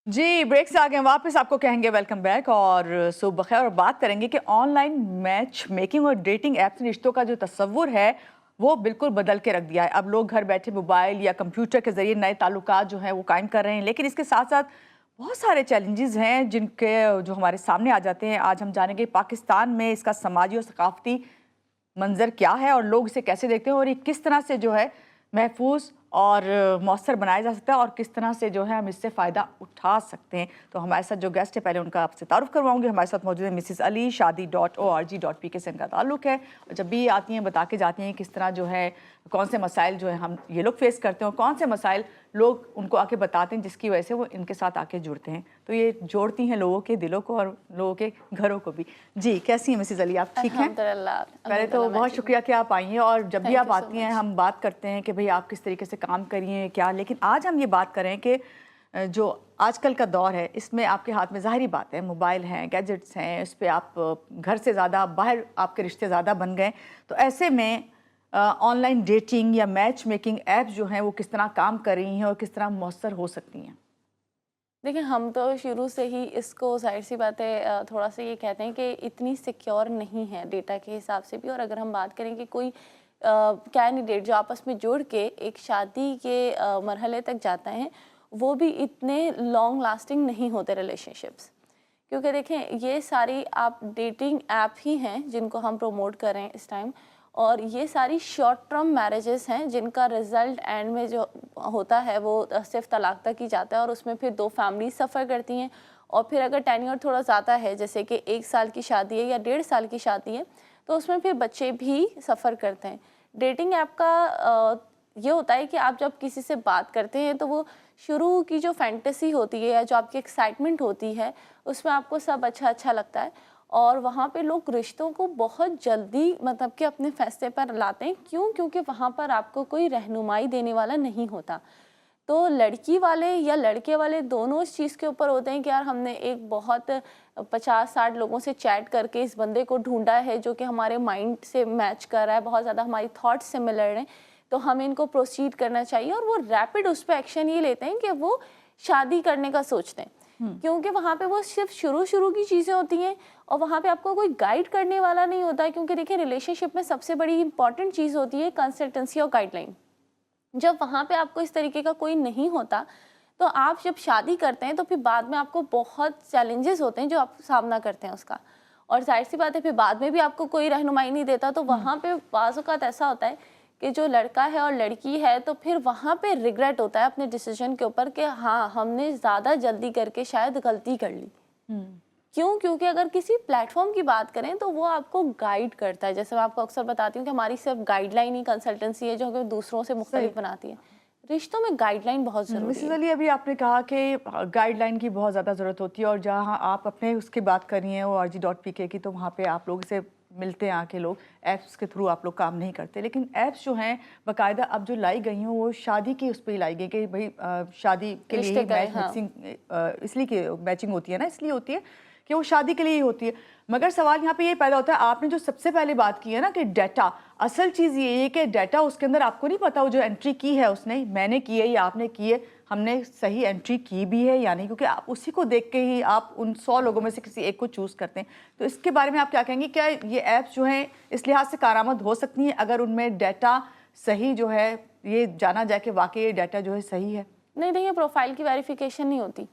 जी, break से आ गए वापस आपको कहेंगे वेलकम बैक और सुबह बखैर और बात करेंगे कि ऑनलाइन मैच मेकिंग और डेटिंग ऐप से रिश्तों का जो तस्वुर है वो बिल्कुल बदल के रख दिया है। अब लोग घर बैठे मोबाइल या कंप्यूटर के ज़रिए नए ताल्लुकात जो हैं वो कायम कर रहे हैं, लेकिन इसके साथ-साथ बहुत सारे चैलेंजेस हैं जिनके जो हमारे सामने आ जाते हैं। आज हम जानेंगे पाकिस्तान में इसका समाजी और सकाफ़ती मंज़र क्या है और लोग इसे कैसे देखते हैं और ये किस तरह से जो है महफूज और मौसर बनाया जा सकता है और किस तरह से जो है हम इससे फ़ायदा उठा सकते हैं। तो हमारे साथ जो गेस्ट है पहले उनका आपसे तारुफ करवाऊंगी। हमारे साथ मौजूद है मिसिस अली, shadi.org.pk से इनका ताल्लुक है और जब भी आती हैं बता के जाती हैं किस तरह जो है कौन से मसाइल जो है हम ये लोग फेस करते हैं और कौन से मसाइल लोग उनको आके बताते हैं जिसकी वजह से वो इनके साथ आके जुड़ते हैं। तो ये जोड़ती हैं लोगों के दिलों को और लोगों के घरों को भी। जी, कैसी हैं मिसिस अली, आप ठीक हैं? पहले तो बहुत शुक्रिया कि आप आई हैं और जब भी आप आती हैं हम बात करते हैं कि भाई आप किस तरीके से काम करिए क्या, लेकिन आज हम ये बात करें कि जो आजकल का दौर है इसमें आपके हाथ में ज़ाहिरी बात है मोबाइल हैं, गैजेट्स हैं, इस पे आप घर से ज़्यादा बाहर आपके रिश्ते ज़्यादा बन गए। तो ऐसे में ऑनलाइन डेटिंग या मैच मेकिंग ऐप्स जो हैं वो किस तरह काम कर रही हैं और किस तरह मौसर हो सकती हैं? देखिए, हम तो शुरू से ही इसको ज़ाहिर सी बात है थोड़ा सा ये कहते हैं कि इतनी सिक्योर नहीं है डेटा के हिसाब से भी। और अगर हम बात करें कि कोई कैंडिडेट जो आपस में जुड़ के एक शादी के मरहले तक जाता है, वो भी इतने लॉन्ग लास्टिंग नहीं होते रिलेशनशिप्स। क्योंकि देखें, ये सारी आप डेटिंग ऐप ही हैं जिनको हम प्रमोट कर रहे हैं इस टाइम, और ये सारी शॉर्ट टर्म मैरिजेस हैं जिनका रिज़ल्ट एंड में जो होता है वो सिर्फ तलाक तक ही जाता है। और उसमें फिर दो फैमिली सफ़र करती हैं, और फिर अगर टेन्योर थोड़ा ज़्यादा है, जैसे कि 1 साल की शादी है या 1.5 साल की शादी है, तो उसमें फिर बच्चे भी सफ़र करते हैं। डेटिंग ऐप का ये होता है कि आप जब किसी से बात करते हैं तो वो शुरू की जो फैंटेसी होती है या जो आपकी एक्साइटमेंट होती है उसमें आपको सब अच्छा लगता है, और वहाँ पे लोग रिश्तों को बहुत जल्दी मतलब कि अपने फैसले पर लाते हैं। क्यों? क्योंकि वहाँ पर आपको कोई रहनुमाई देने वाला नहीं होता। तो लड़की वाले या लड़के वाले दोनों इस चीज़ के ऊपर होते हैं कि यार हमने एक बहुत 50-60 लोगों से चैट करके इस बंदे को ढूंढा है जो कि हमारे माइंड से मैच कर रहा है, बहुत ज़्यादा हमारी थॉट्स सिमिलर हैं, तो हमें इनको प्रोसीड करना चाहिए। और वो रैपिड उस पर एक्शन ये लेते हैं कि वो शादी करने का सोचते हैं, क्योंकि वहाँ पे वो सिर्फ शुरू की चीज़ें होती हैं और वहाँ पे आपको कोई गाइड करने वाला नहीं होता है। क्योंकि देखिए, रिलेशनशिप में सबसे बड़ी इंपॉर्टेंट चीज़ होती है कंसल्टेंसी और गाइडलाइन। जब वहाँ पे आपको इस तरीके का कोई नहीं होता, तो आप जब शादी करते हैं तो फिर बाद में आपको बहुत चैलेंजेस होते हैं जो आप सामना करते हैं उसका। और जाहिर सी बात है, फिर बाद में भी आपको कोई रहनुमाई नहीं देता, तो वहाँ पे बाज़ औक़ात ऐसा होता है कि जो लड़का है और लड़की है, तो फिर वहाँ पे रिग्रेट होता है अपने डिसीजन के ऊपर कि हाँ, हमने ज़्यादा जल्दी करके शायद गलती कर ली। क्यों? क्योंकि अगर किसी प्लेटफॉर्म की बात करें तो वो आपको गाइड करता है। जैसे मैं आपको अक्सर बताती हूँ कि हमारी सिर्फ गाइडलाइन ही कंसल्टेंसी है जो हमें दूसरों से मुख्तलिफ बनाती है। रिश्तों में गाइडलाइन बहुत ज़रूरी मिसेस है। अली, अभी आपने कहा कि गाइडलाइन की बहुत ज़्यादा ज़रूरत होती है और जहाँ आप अपने उसकी बात कर रही हैं org.pk की, तो वहाँ पे आप लोगों से मिलते हैं आके लोग, ऐप्स के थ्रू आप लोग काम नहीं करते, लेकिन ऐप्स जो हैं बाकायदा अब जो लाई गई हैं वो शादी की उस पर ही लाई गई कि भाई शादी के लिए ही मैच मिक्सिंग इसलिए कि मैचिंग होती है ना, इसलिए होती है कि वो शादी के लिए ही होती है। मगर सवाल यहाँ पे ये पैदा होता है, आपने जो सबसे पहले बात की है ना कि डाटा, असल चीज़ ये है कि डाटा उसके अंदर आपको नहीं पता वो जो एंट्री की है उसने, मैंने की है या आपने की है, हमने सही एंट्री की भी है या नहीं, क्योंकि आप उसी को देख के ही आप उन 100 लोगों में से किसी एक को चूज़ करते हैं। तो इसके बारे में आप क्या कहेंगे? क्या ये ऐप्स जो हैं इस लिहाज से कारआमद हो सकती हैं अगर उनमें डाटा सही जो है ये जाना जाए कि वाकई ये डाटा जो है सही है? नहीं, देखिए, प्रोफाइल की वेरिफिकेशन नहीं होती।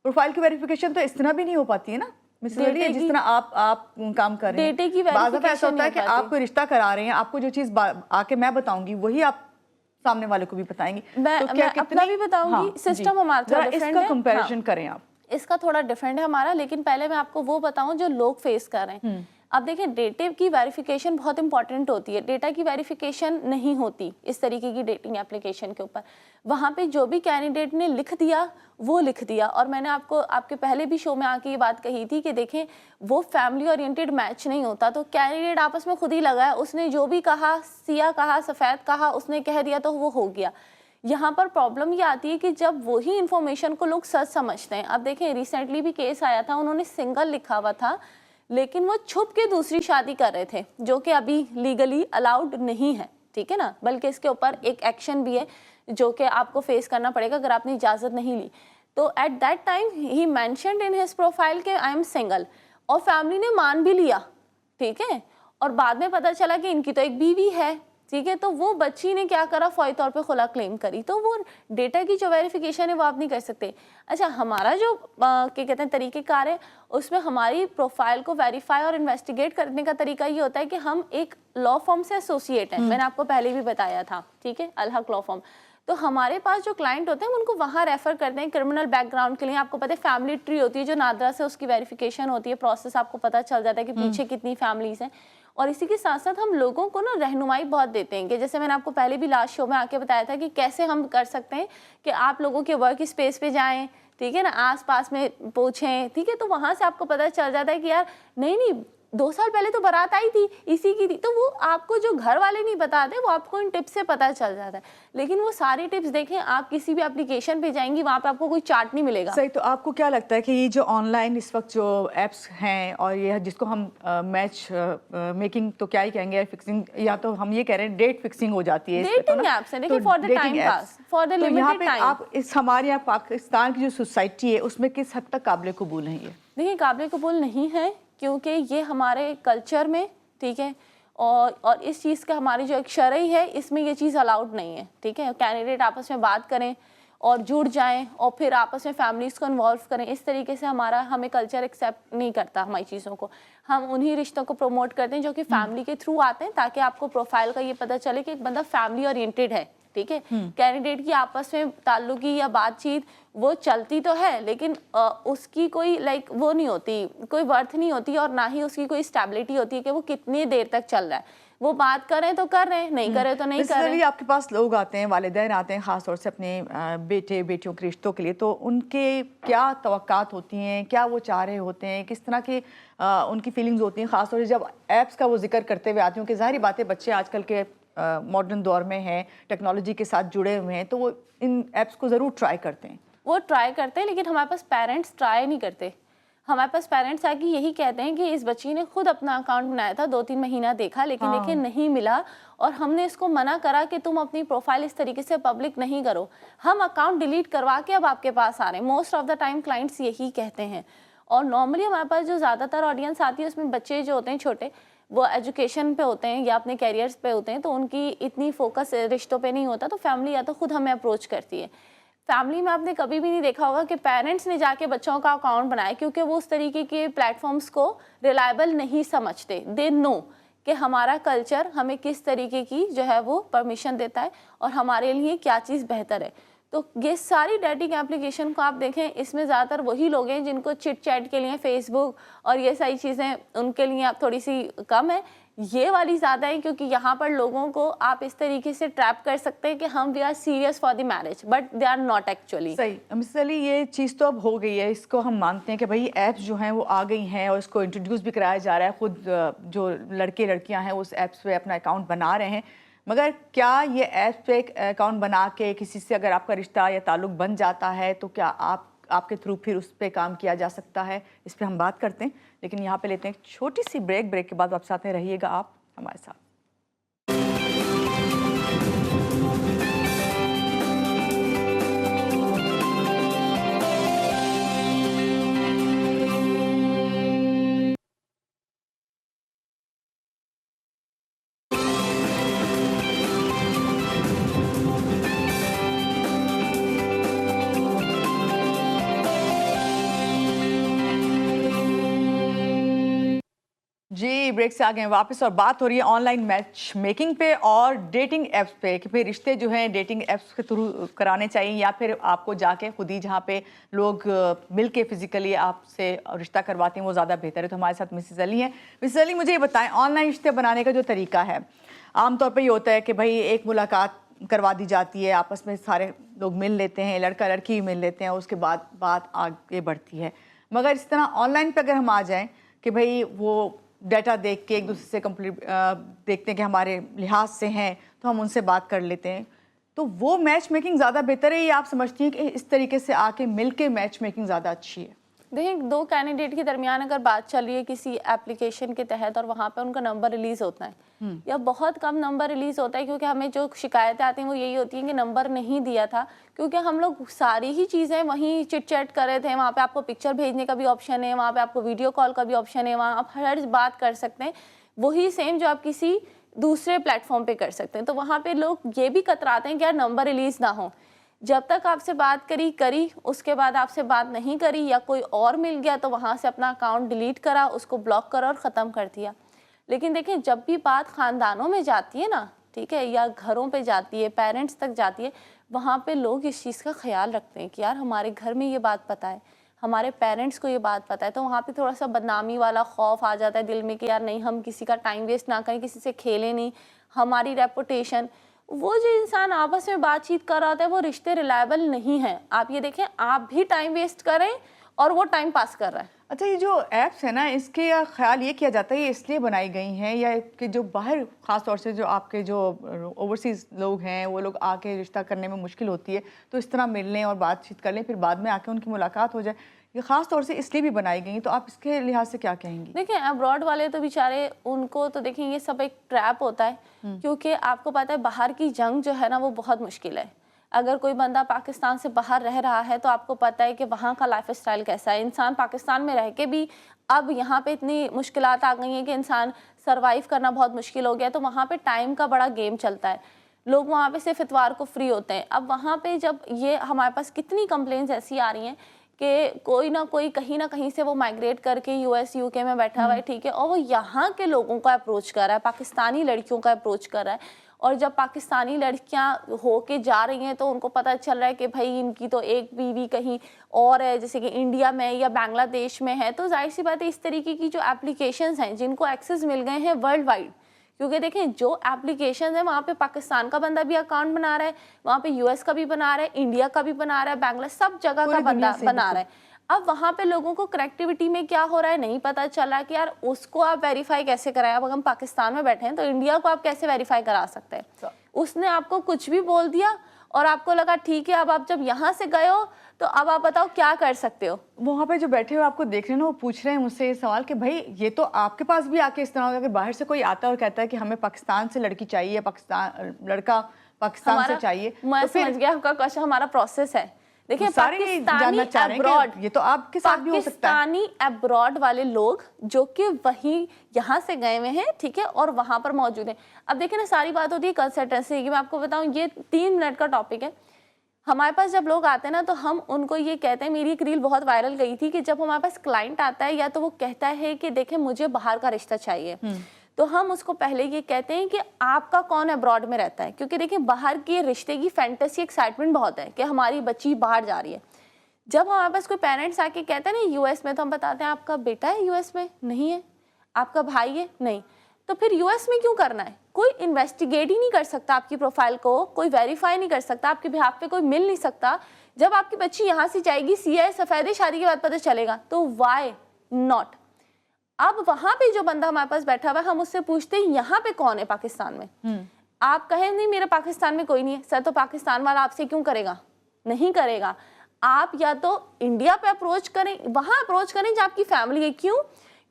प्रोफाइल की वेरिफिकेशन तो इस तरह भी नहीं हो पाती है ना मिसेस अली, जिस तरह आप काम कर रहे हैं। डेटे की बाज़ दफ़ा ऐसा होता है कि वेरिफिकेशन आप कोई रिश्ता करा रहे हैं, आपको जो चीज़ आके मैं बताऊंगी वही आप सामने वाले को भी बताएंगी। मैं तो क्या अपना भी बताऊंगी। सिस्टम हमारा थोड़ा डिफरेंट है। इसका कंपैरिजन करें आप। इसका थोड़ा डिफरेंट है हमारा, लेकिन पहले मैं आपको वो बताऊं जो लोग फेस कर रहे हैं। अब देखिए, डेटा की वेरिफिकेशन बहुत इंपॉर्टेंट होती है। डेटा की वेरिफिकेशन नहीं होती इस तरीके की डेटिंग एप्लीकेशन के ऊपर। वहाँ पे जो भी कैंडिडेट ने लिख दिया वो लिख दिया। और मैंने आपको आपके पहले भी शो में आके ये बात कही थी कि देखें, वो फैमिली ओरिएंटेड मैच नहीं होता। तो कैंडिडेट आपस में खुद ही लगा है, उसने जो भी कहा, सिया कहा, सफ़ेद कहा, उसने कह दिया तो वो हो गया। यहाँ पर प्रॉब्लम ये आती है कि जब वही इन्फॉर्मेशन को लोग सच समझते हैं। अब देखें, रिसेंटली भी केस आया था, उन्होंने सिंगल लिखा हुआ था लेकिन वो छुप के दूसरी शादी कर रहे थे, जो कि अभी लीगली अलाउड नहीं है, ठीक है ना। बल्कि इसके ऊपर एक एक्शन भी है जो कि आपको फेस करना पड़ेगा अगर आपने इजाज़त नहीं ली। तो at that time he mentioned in his profile कि आई एम सिंगल, और फैमिली ने मान भी लिया, ठीक है। और बाद में पता चला कि इनकी तो एक बीवी है, ठीक है। तो वो बच्ची ने क्या करा, फौरी तौर पे खुला क्लेम करी। तो वो डेटा की जो वेरिफिकेशन है वो आप नहीं कर सकते। अच्छा, हमारा जो क्या कहते हैं तरीक़ेकार है, उसमें हमारी प्रोफाइल को वेरीफाई और इन्वेस्टिगेट करने का तरीका ये होता है कि हम एक लॉ फर्म से एसोसिएट हैं, मैंने आपको पहले भी बताया था, ठीक है, अल हक लॉ फर्म। तो हमारे पास जो क्लाइंट होते हैं उनको वहाँ रेफर करते हैं क्रिमिनल बैकग्राउंड के लिए। आपको पता है फैमिली ट्री होती है जो नादरा से उसकी वेरिफिकेशन होती है, प्रोसेस आपको पता चल जाता है कि पीछे कितनी फैमिलीज हैं। और इसी के साथ साथ हम लोगों को ना रहनुमाई बहुत देते हैं कि जैसे मैंने आपको पहले भी लास्ट शो में आके बताया था कि कैसे हम कर सकते हैं कि आप लोगों के वर्क स्पेस पे जाएं, ठीक है ना, आस पास में पूछें, ठीक है। तो वहाँ से आपको पता चल जाता है कि यार नहीं 2 साल पहले तो बारात आई थी, इसी की थी। तो वो आपको जो घर वाले नहीं बताते वो आपको इन टिप्स से पता चल जाता है। लेकिन वो सारी टिप्स देखें, आप किसी भी एप्लीकेशन पे जाएंगी वहाँ पे आपको कोई चार्ट नहीं मिलेगा। सही। तो आपको क्या लगता है कि ये जो ऑनलाइन इस वक्त जो एप्स हैं और ये जिसको हम मैच मेकिंग तो क्या ही कहेंगे, फिक्सिंग, या तो हम ये कह रहे हैं डेट फिक्सिंग हो जाती है डेटिंग एप्स है, देखिए for the time pass, for the limited time. आप इस हमारे यहाँ पाकिस्तान की जो सोसाइटी है उसमें किस हद तक काबिल कबूल है ये? देखिए काबिल कबूल नहीं है, क्योंकि ये हमारे कल्चर में, ठीक है, और इस चीज़ का हमारी जो एक शरई है इसमें ये चीज़ अलाउड नहीं है, ठीक है। कैंडिडेट आपस में बात करें और जुड़ जाएं और फिर आपस में फैमिलीज़ को इन्वॉल्व करें, इस तरीके से हमें कल्चर एक्सेप्ट नहीं करता हमारी चीज़ों को। हम उन्हीं रिश्तों को प्रमोट करते हैं जो कि फैमिली के थ्रू आते हैं, ताकि आपको प्रोफाइल का ये पता चले कि एक बंदा फैमिली ओरिएंटेड है, ठीक है। कैंडिडेट की आपस में ताल्लुकी या बातचीत वो चलती तो है, लेकिन उसकी कोई वो नहीं होती, कोई वर्थ नहीं होती, और ना ही उसकी कोई स्टेबिलिटी होती है कि वो कितनी देर तक चल रहा है। वो बात करें तो कर रहे हैं, नहीं करें तो नहीं कर रहे हैं। आपके पास लोग आते हैं, वालिदैन आते हैं खास तौर से अपने बेटे बेटियों के रिश्तों के लिए, तो उनके क्या तवक्कात होती हैं, क्या वो चाह रहे होते हैं, किस तरह की उनकी फीलिंग्स होती हैं, खास तौर से जब ऐप्स का वो जिक्र करते हुए आती हूँ कि ज़ाहिर बात है बच्चे आजकल के मॉडर्न दौर में हैं, टेक्नोलॉजी के साथ जुड़े हुए हैं, तो वो इन ऐप्स को ज़रूर ट्राई करते हैं। वो ट्राई करते हैं, लेकिन हमारे पास पेरेंट्स ट्राई नहीं करते। हमारे पास पेरेंट्स आके यही कहते हैं कि इस बच्ची ने खुद अपना अकाउंट बनाया था, 2-3 महीना देखा, लेकिन देखिए नहीं मिला, और हमने इसको मना करा कि तुम अपनी प्रोफाइल इस तरीके से पब्लिक नहीं करो, हम अकाउंट डिलीट करवा के अब आपके पास आ रहे हैं। Most of the time clients यही कहते हैं। और नॉर्मली हमारे पास जो ज़्यादातर ऑडियंस आती है उसमें बच्चे जो होते हैं छोटे, वो एजुकेशन पे होते हैं या अपने कैरियर्स पे होते हैं, तो उनकी इतनी फोकस रिश्तों पे नहीं होता, तो फैमिली या तो खुद हमें अप्रोच करती है। फैमिली में आपने कभी भी नहीं देखा होगा कि पेरेंट्स ने जाके बच्चों का अकाउंट बनाया, क्योंकि वो उस तरीके के प्लेटफॉर्म्स को रिलायबल नहीं समझते। दे नो कि हमारा कल्चर हमें किस तरीके की जो है वो परमिशन देता है और हमारे लिए क्या चीज़ बेहतर है। तो ये सारी डेटिंग एप्लीकेशन को आप देखें, इसमें ज़्यादातर वही लोग हैं जिनको चिट चैट के लिए फेसबुक और ये सारी चीज़ें उनके लिए आप थोड़ी सी कम है, ये वाली ज़्यादा है, क्योंकि यहाँ पर लोगों को आप इस तरीके से ट्रैप कर सकते हैं कि हम we are serious for the marriage, but they are not actually. सही मिस अली, ये चीज़ तो अब हो गई है, इसको हम मानते हैं कि भाई ऐप्स जो हैं वो आ गई हैं और इसको इंट्रोड्यूस भी कराया जा रहा है, खुद जो लड़के लड़कियां हैं उस ऐप्स पे अपना अकाउंट बना रहे हैं। मगर क्या ये ऐप पे एक अकाउंट बना के किसी से अगर आपका रिश्ता या ताल्लुक बन जाता है तो क्या आपके थ्रू फिर उस पर काम किया जा सकता है? इस पर हम बात करते हैं, लेकिन यहाँ पे लेते हैं एक छोटी सी ब्रेक के बाद वापस आते रहिएगा आप हमारे साथ। जी, ब्रेक से आ गए वापस और बात हो रही है ऑनलाइन मैच मेकिंग पे और डेटिंग ऐप्स पे कि फिर रिश्ते जो हैं डेटिंग ऐप्स के थ्रू कराने चाहिए या फिर आपको जाके खुद ही जहाँ पे लोग मिल के फिजिकली आपसे रिश्ता करवाते हैं वो ज़्यादा बेहतर है। तो हमारे साथ मिसेस अली हैं। मिसेस अली, मुझे ये बताएं, ऑनलाइन रिश्ते बनाने का जो तरीका है आमतौर पर ये होता है कि भाई एक मुलाकात करवा दी जाती है, आपस में सारे लोग मिल लेते हैं, लड़का लड़की मिल लेते हैं, उसके बाद बात आगे बढ़ती है। मगर इस तरह ऑनलाइन पे अगर हम आ जाएं कि भाई वो डाटा देख के एक दूसरे से कंप्लीट देखते हैं कि हमारे लिहाज से हैं तो हम उनसे बात कर लेते हैं, तो वो मैच मेकिंग ज़्यादा बेहतर है या आप समझती हैं कि इस तरीके से आके मिल के मैच मेकिंग ज़्यादा अच्छी है? دیکھیں 2 کینڈیڈیٹ کے درمیان اگر بات چل رہی ہے کسی اپلیکیشن کے تحت اور وہاں پہ ان کا نمبر ریلیز ہوتا ہے یا بہت کم نمبر ریلیز ہوتا ہے، کیونکہ ہمیں جو شکایتیں آتی ہیں وہ یہی ہوتی ہیں کہ نمبر نہیں دیا تھا، کیونکہ ہم لوگ ساری ہی چیزیں وہیں چٹ چیٹ کر رہے تھے. وہاں پہ آپ کو پکچر بھیجنے کا بھی آپشن ہے، وہاں پہ آپ کو ویڈیو کال کا بھی آپشن ہے، وہاں آپ ہر بات کر سکتے ہیں، وہی سیم جو آپ کسی دوسرے پلیٹ فارم پہ کر سکتے ہیں. تو وہاں پہ لوگ یہ بھی کتراتے ہیں کہ یار نمبر ریلیز نہ ہو. جب تک آپ سے بات کری اس کے بعد آپ سے بات نہیں کری یا کوئی اور مل گیا تو وہاں سے اپنا اکاؤنٹ ڈیلیٹ کرا، اس کو بلاک کرا اور ختم کر دیا. لیکن دیکھیں جب بھی بات خاندانوں میں جاتی ہے نا، ٹھیک ہے، یا گھروں پہ جاتی ہے، پیرنٹس تک جاتی ہے، وہاں پہ لوگ اس چیز کا خیال رکھتے ہیں کہ یار ہمارے گھر میں یہ بات پتہ ہے، ہمارے پیرنٹس کو یہ بات پتہ ہے. تو وہاں پہ تھوڑا سا بدنامی والا خوف آ جاتا ہے دل میں کہ یار نہیں، ہم کسی کا ٹائم ویسٹ نہ کریں، کسی سے کھیلیں نہیں، ہماری ریپوٹیشن. وہ جو انسان آپس میں بات چیت کر رہا ہوتا ہے وہ رشتے ریلائبل نہیں ہیں. آپ یہ دیکھیں آپ بھی ٹائم ویسٹ کریں اور وہ ٹائم پاس کر رہا ہے. اچھا، یہ جو ایپس ہیں نا، اس کے خیال یہ کیا جاتا ہے یہ اس لیے بنائی گئی ہیں یا کہ جو باہر خاص طور سے جو آپ کے جو اوورسیز لوگ ہیں وہ لوگ آ کے رشتہ کرنے میں مشکل ہوتی ہے تو اس طرح مل لیں اور بات چیت کر لیں، پھر بعد میں آ کے ان کی ملاقات ہو جائے، یہ خاص طور سے اس لیے بھی بنائی گئی ہیں، تو آپ اس کے لحاظ سے کیا کہیں گی؟ دیکھیں ابراڈ والے تو بیچارے ان کو تو دیکھیں یہ سب ایک ٹریپ ہوتا ہے، کیونکہ آپ کو پتہ ہے باہر کی جنگ جو ہے نا وہ بہت مشکل ہے. اگر کوئی بندہ پاکستان سے باہر رہ رہا ہے تو آپ کو پتہ ہے کہ وہاں کا لائف اسٹائل کیسا ہے. انسان پاکستان میں رہ کے بھی اب یہاں پہ اتنی مشکلات آ گئی ہیں کہ انسان سروائیو کرنا بہت مشکل ہو گیا. تو وہاں پہ ٹائم کا بڑا گیم چلتا ہے. لوگ وہاں پہ صرف اتوار کو فری ہوتے ہیں. اب وہاں پہ جب یہ ہمارے پاس کتنی کمپلینز ایسی آ رہی ہیں کہ کوئی نہ کوئی کہیں نہ کہیں سے وہ مائگریٹ کر کے یو ایس یو کے میں بیٹھا ہوا ہے، ٹھیک ہے، اور وہ یہاں کے لوگوں کا اپروچ کر رہا ہے، پاکستانی لڑکیوں کا اپروچ کر رہا ہے. اور جب پاکستانی لڑکیاں ہو کے جا رہی ہیں تو ان کو پتہ چل رہا ہے کہ بھائی ان کی تو ایک بیوی کہیں اور ہے، جیسے کہ انڈیا میں یا بنگلہ دیش میں ہے. تو ظاہر سی بات ہے اس طریقے کی جو اپلیکیشنز ہیں جن کو ایکسیس مل گئے ہیں ورلڈ وائڈ، کیونکہ دیکھیں جو اپلیکیشنز ہیں وہاں پہ پاکستان کا بندہ بھی اکاؤنٹ بنا رہا ہے، وہاں پہ یو ایس کا بھی بنا رہا ہے، انڈیا کا بھی بنا رہا ہے، بنگلہ، سب جگہ کا بندہ بنا رہا ہے. اب وہاں پہ لوگوں کو کنیکٹیوٹی میں کیا ہو رہا ہے نہیں پتا چل رہا کہ یار اس کو آپ ویریفائی کیسے کرائیں. اب ہم پاکستان میں بیٹھے ہیں تو انڈیا کو آپ کیسے ویریفائی کرا سکتے ہیں؟ اس نے آپ کو کچھ بھی بول دیا اور آپ کو لگا ٹھیک ہے، اب آپ جب یہاں سے گئے ہو تو اب آپ بتاؤ کیا کر سکتے ہو. وہاں پہ جو بیٹھے ہوئے آپ کو دیکھ رہے ہیں نا، وہ پوچھ رہے ہیں مجھ سے یہ سوال کہ بھائی یہ تو آپ کے پاس بھی آ کے اس طرح ہوگا، اگر باہر سے کوئی آتا ہے اور کہتا ہے کہ ہمیں پاکستان سے لڑکی چاہیے، پاکستان لڑکا پاکستان سے چاہیے، میں سمجھ گیا آپ کا کوشچن. ہمارا پروسیس ہے، دیکھیں پاکستانی ابراڈ، یہ تو آپ کے ساتھ بھی ہو سکتا ہے، پاکستانی ابراڈ والے لوگ جو کہ وہیں یہاں سے گئے ہوئے ہیں، ٹھیک ہے، اور وہاں پر موجود ہیں. اب دیکھیں نا ساری بات ہوتی ہے کنسلٹنسی کی. میں آپ کو بتاؤں یہ 3 منٹ کا ٹاپک ہے. ہمارے پاس جب لوگ آتے ہیں نا تو ہم ان کو یہ کہتے ہیں، میری ایک ریل بہت وائرل گئی تھی کہ جب ہمارے پاس کلائنٹ آتا ہے یا تو وہ کہتا ہے کہ دیکھیں مجھے باہر کا رشتہ چاہیے، تو ہم اس کو پہلے یہ کہتے ہیں کہ آپ کا کون ابراڈ میں رہتا ہے. کیونکہ دیکھیں باہر کے رشتے کی فینٹیسی ایکسائٹمنٹ بہت ہے کہ ہماری بچی باہر جا رہی ہے. جب ہمارے پاس کوئی پیرنٹس آ کے کہتے ہیں نا یو ایس میں، تو ہم بتاتے ہیں آپ کا بیٹا ہے یو ایس میں؟ نہیں ہے. آپ کا بھائی ہے؟ نہیں. تو پھر یو ایس میں کیوں کرنا ہے؟ کوئی انویسٹیگیٹ ہی نہیں کر سکتا آپ کی پروفائل کو، کوئی ویریفائی نہیں کر سکتا، آپ کے بہاف پہ کوئی مل نہیں سکتا. جب آپ کی بچی یہاں سے جائے گی سیاہ سفید شادی کے بعد پتہ چلے گا، تو وائی ناٹ. اب وہاں پہ جو بندہ ہمارے پاس بیٹھا ہوا ہے ہم اس سے پوچھتے ہیں یہاں پہ کون ہے پاکستان میں؟ آپ کہیں نہیں میرے پاکستان میں کوئی نہیں ہے. سر تو پاکستان والا آپ سے کیوں کرے گا؟ نہیں کرے گا. آپ یا تو انڈیا پہ اپروچ کریں، وہاں اپروچ کریں جہاں آپ کی فیملی ہے. کیوں؟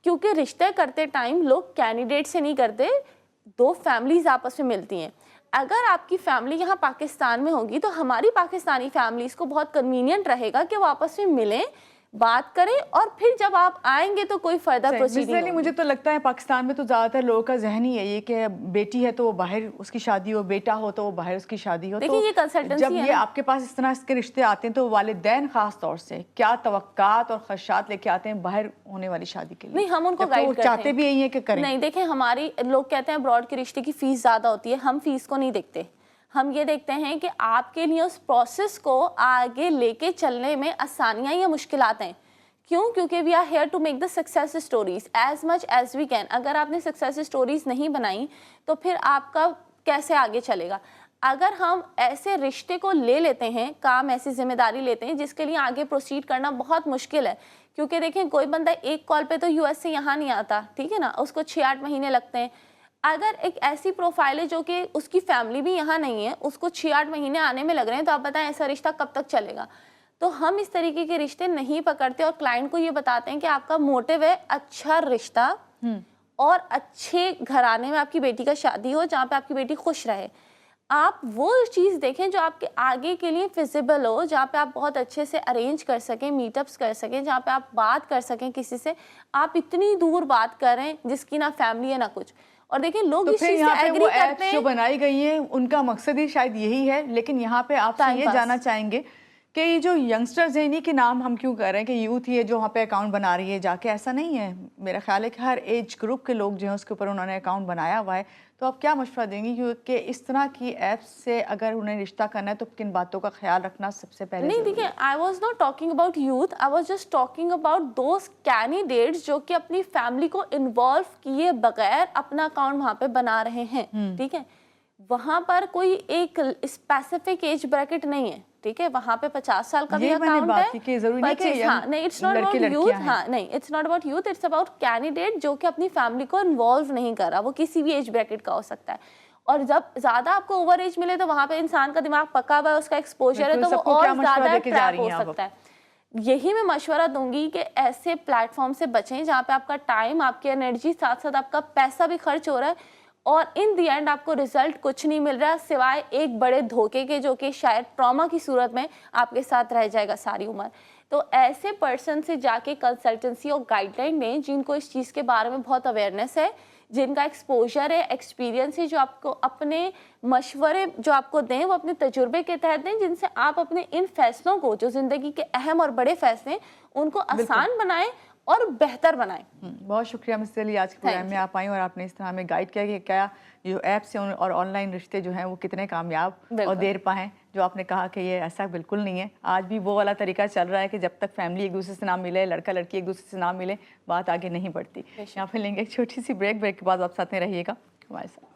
کیونکہ رشتے کرتے ٹائم لوگ کینڈیڈیٹ سے نہیں کرتے، 2 فیملیز آپس میں ملتی ہیں. اگر آپ کی فیملی یہاں پاکستان میں ہوگی تو ہماری پاکستانی فیملیز کو بہت کنوینئنٹ رہے گا کہ وہ آپس میں ملیں، بات کریں، اور پھر جب آپ آئیں گے تو کوئی فردر پروسیڈنگ. مجھے تو لگتا ہے پاکستان میں تو زیادہ تر لوگوں کا ذہن ہی ہے یہ کہ بیٹی ہے تو وہ باہر اس کی شادی ہو، بیٹا ہو تو وہ باہر اس کی شادی ہو. دیکھیں یہ کنسلٹنسی جب یہ آپ کے پاس اس طرح اس کے رشتے آتے ہیں تو والدین خاص طور سے کیا توقعات اور خدشات لے کے آتے ہیں باہر ہونے والی شادی کے لیے؟ نہیں، ہم ان کو گائیڈ کرتے ہیں. چاہتے بھی یہی ہے کہ کریں. نہیں دیکھیں ہماری لوگ کہتے ہیں ابراڈ کے رشتے کی فیس زیادہ ہوتی ہے. ہم فیس کو نہیں دیکھتے. ہم یہ دیکھتے ہیں کہ آپ کے لیے اس پروسیس کو آگے لے کے چلنے میں آسانیاں یا مشکلات ہیں. کیوں؟ کیونکہ we are here to make the success stories as much as we can. اگر آپ نے سکسیس اسٹوریز نہیں بنائی تو پھر آپ کا کیسے آگے چلے گا؟ اگر ہم ایسے رشتے کو لے لیتے ہیں، کام ایسی ذمہ داری لیتے ہیں جس کے لیے آگے پروسیڈ کرنا بہت مشکل ہے. کیونکہ دیکھیں کوئی بندہ ایک کال پہ تو یو ایس سے یہاں نہیں آتا، ٹھیک ہے نا، اس کو 6-8 مہینے لگتے ہیں. اگر ایک ایسی پروفائل ہے جو کہ اس کی فیملی بھی یہاں نہیں ہے، اس کو 6-8 مہینے آنے میں لگ رہے ہیں، تو آپ بتائیں ایسا رشتہ کب تک چلے گا؟ تو ہم اس طریقے کے رشتے نہیں پکڑتے اور کلائنٹ کو یہ بتاتے ہیں کہ آپ کا موٹیو ہے اچھا رشتہ اور اچھے گھرانے میں آپ کی بیٹی کا شادی ہو جہاں پہ آپ کی بیٹی خوش رہے. آپ وہ چیز دیکھیں جو آپ کے آگے کے لیے فیزیبل ہو, جہاں پہ آپ بہت اچھے سے ارینج کر سکیں, میٹ اپس کر سکیں, جہاں پہ آپ بات کر سکیں کسی سے. آپ اتنی دور بات کر رہے ہیں جس کی نہ فیملی ہے نہ کچھ. اور دیکھیں لوگ اس چیز سے ایگری کرتے ہیں. جو بنائی گئی ہیں ان کا مقصد ہی شاید یہی ہے, لیکن یہاں پہ آپ سے یہ جاننا چاہیں گے کہ یہ جو ینگسٹرز ہیں انہیں کے نام ہم کیوں کر رہے ہیں کہ یوتھ ہی ہے جو وہاں پہ اکاؤنٹ بنا رہی ہے جا کے, ایسا نہیں ہے. میرا خیال ہے کہ ہر ایج گروپ کے لوگ جو ہیں اس کے اوپر انہوں نے اکاؤنٹ بنایا ہوا ہے. تو آپ کیا مشورہ دیں گی کہ اس طرح کی ایپس سے اگر انہیں رشتہ کرنا ہے تو کن باتوں کا خیال رکھنا سب سے پہلے؟ نہیں دیکھیں, I was not talking about youth, I was just talking about those candidates جو کہ اپنی فیملی کو انوالو کیے بغیر اپنا اکاؤنٹ وہاں پہ بنا رہے ہیں. ٹھیک ہے, وہاں پر کوئی ایک اسپیسیفک ایج بریکٹ نہیں ہے. ٹھیک ہے, وہاں پہ 50 سال کا بھی اکاؤنٹ ہے, 25. ہاں نہیں, اٹس ناٹ اباؤٹ یوتھ. ہاں نہیں, it's not about youth, it's about candidate جو کہ اپنی فیملی کو انوالو نہیں کر رہا. وہ کسی بھی ایج بریکٹ کا ہو سکتا ہے. اور جب زیادہ آپ کو اوور ایج ملے تو وہاں پہ انسان کا دماغ پکا ہوا ہے, اس کا ایکسپوجر ہے, تو وہ اور زیادہ ٹریپ ہو سکتا ہے. یہی میں مشورہ دوں گی کہ ایسے پلیٹ فارم سے بچیں جہاں پہ آپ کا ٹائم, آپ کی انرجی, ساتھ ساتھ آپ کا پیسہ بھی خرچ ہو رہا ہے اور ان دی اینڈ آپ کو ریزلٹ کچھ نہیں مل رہا سوائے ایک بڑے دھوکے کے جو کہ شاید ٹراما کی صورت میں آپ کے ساتھ رہ جائے گا ساری عمر. تو ایسے پرسن سے جا کے کنسلٹنسی اور گائیڈ لائن دیں جن کو اس چیز کے بارے میں بہت اویئرنیس ہے, جن کا ایکسپوجر ہے, ایکسپیرینس ہے, جو آپ کو اپنے مشورے جو آپ کو دیں وہ اپنے تجربے کے تحت دیں, جن سے آپ اپنے ان فیصلوں کو جو زندگی کے اہم اور بڑے فیصلے ہیں ان کو آسان بنائیں اور بہتر بنائیں. بہت شکریہ مس علی, آج کے پروگرام میں آپ آئیں اور آپ نے اس طرح ہمیں گائیڈ کیا کہ کیا جو ایپس ہیں اور آن لائن رشتے جو ہیں وہ کتنے کامیاب اور دیر پا ہیں. جو آپ نے کہا کہ یہ ایسا بالکل نہیں ہے, آج بھی وہ والا طریقہ چل رہا ہے کہ جب تک فیملی ایک دوسرے سے نہ ملے, لڑکا لڑکی ایک دوسرے سے نہ ملے, بات آگے نہیں بڑھتی. یہاں پہ لیں گے ایک چھوٹی سی بریک کے بعد آپ ساتھ میں رہیے گا ہمارے ساتھ.